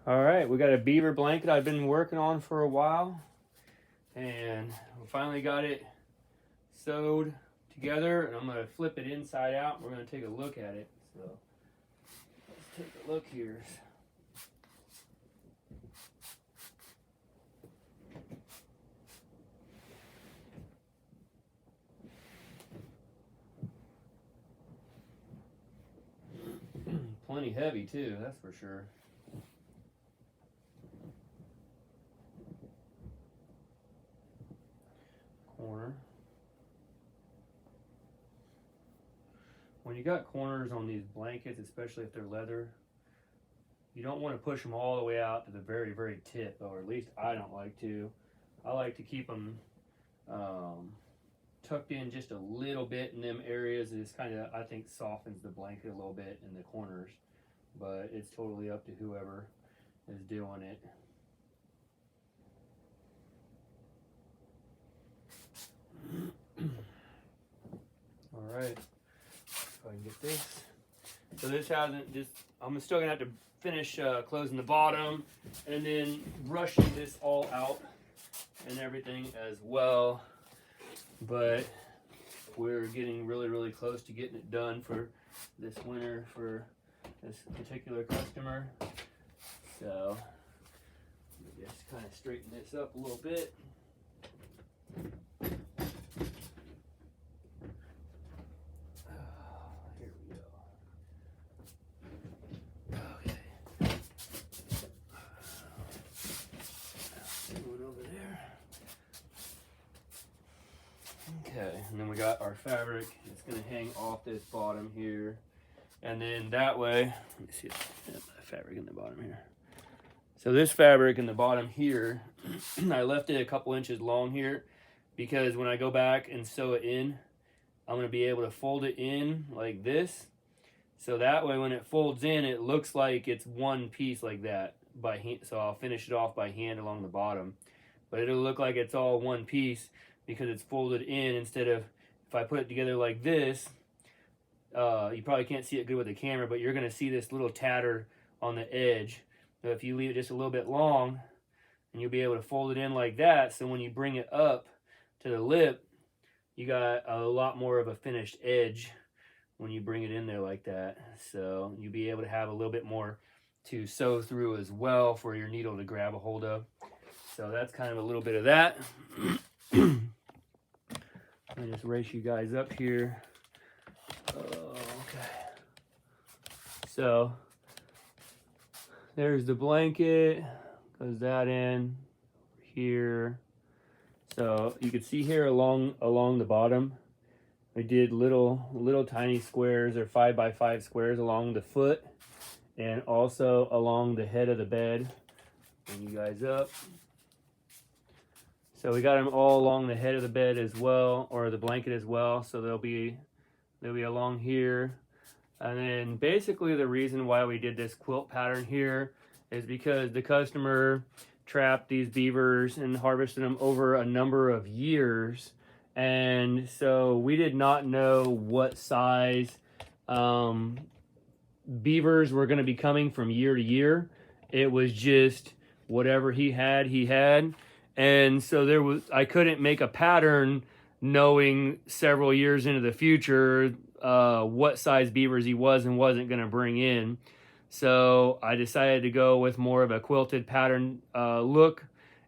All right, we got a Beaver blanket I've been working on for a while, and we finally got it sewed together, and I'm going to flip it inside out. We're going to take a look at it. So let's take a look here. Plenty heavy too, that's for sure. Corner. When you got corners on these blankets, especially if they're leather, you don't want to push them all the way out to the very, very tip, or at least I don't like to. I like to keep them tucked in just a little bit in them areas. It's kind of, I think, softens the blanket a little bit in the corners, but it's totally up to whoever is doing it. All right, if I can get this. So this hasn't just, I'm still gonna have to finish closing the bottom and then brushing this all out and everything as well. But we're getting really, really close to getting it done for this winter for this particular customer. So let me just kind of straighten this up a little bit. Here we go. Okay. Going over there. Okay, and then we got our fabric. It's going to hang off this bottom here. And then that way, let me see if I have my fabric in the bottom here. So this fabric in the bottom here, I left it a couple inches long here because when I go back and sew it in, I'm going to be able to fold it in like this. So that way when it folds in, it looks like it's one piece like that by hand. So I'll finish it off by hand along the bottom. But it'll look like it's all one piece because it's folded in instead of, if I put it together like this, you probably can't see it good with the camera, but you're going to see this little tatter on the edge. So if you leave it just a little bit long, and you'll be able to fold it in like that, so when you bring it up to the lip, you got a lot more of a finished edge when you bring it in there like that. So you'll be able to have a little bit more to sew through as well for your needle to grab a hold of. So that's kind of a little bit of that. Let me just race you guys up here. Okay. So there's the blanket, goes that in here. So you can see here along the bottom, I did little tiny squares or 5x5 squares along the foot and also along the head of the bed. Bring you guys up. So we got them all along the head of the bed as well, or the blanket as well. So they'll be along here. And then basically the reason why we did this quilt pattern here is because the customer trapped these beavers and harvested them over a number of years. And so we did not know what size beavers were going to be coming from year to year. It was just whatever he had. And so I couldn't make a pattern knowing several years into the future what size beavers he was and wasn't going to bring in. So I decided to go with more of a quilted pattern look,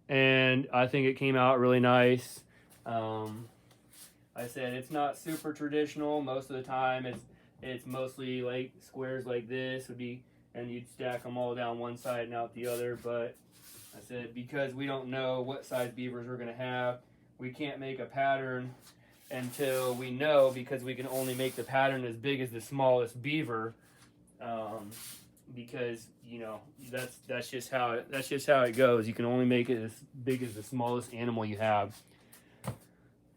and I think it came out really nice. I said it's not super traditional. Most of the time it's mostly like squares like this would be, and you'd stack them all down one side and out the other. But I said because we don't know what size beavers we're going to have, we can't make a pattern until we know, because we can only make the pattern as big as the smallest beaver, because you know that's just how it goes. You can only make it as big as the smallest animal you have.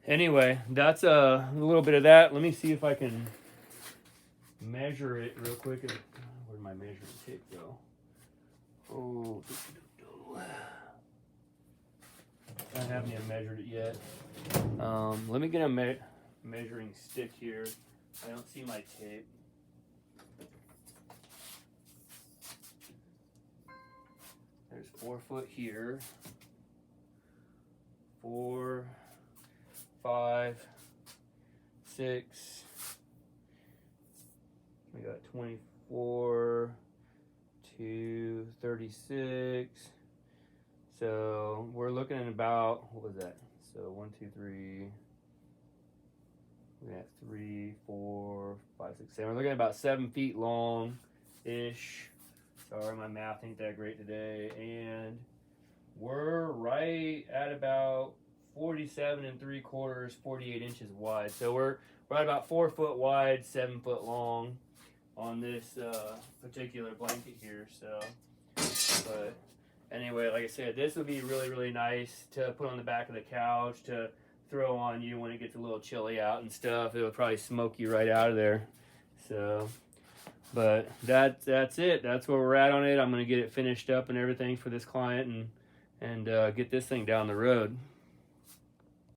Anyway, that's a little bit of that. Let me see if I can measure it real quick. Where'd my measuring tape go? Oh, I haven't even measured it yet. Let me get a measuring stick here. I don't see my tape. 4 foot here. 4, 5, 6. We got 24 to 36. So we're looking at about, what was that? So 1, 2, 3. We got 3, 4, 5, 6, 7. We're looking at about 7 feet long ish. Sorry, my math ain't that great today. And we're right at about 47 3/4, 48 inches wide. So we're right about 4 foot wide, 7 foot long on this particular blanket here. So, but anyway, like I said, this would be really, really nice to put on the back of the couch to throw on you when it gets a little chilly out and stuff. It would probably smoke you right out of there. So, but that's it. That's where we're at on it. I'm gonna get it finished up and everything for this client and get this thing down the road.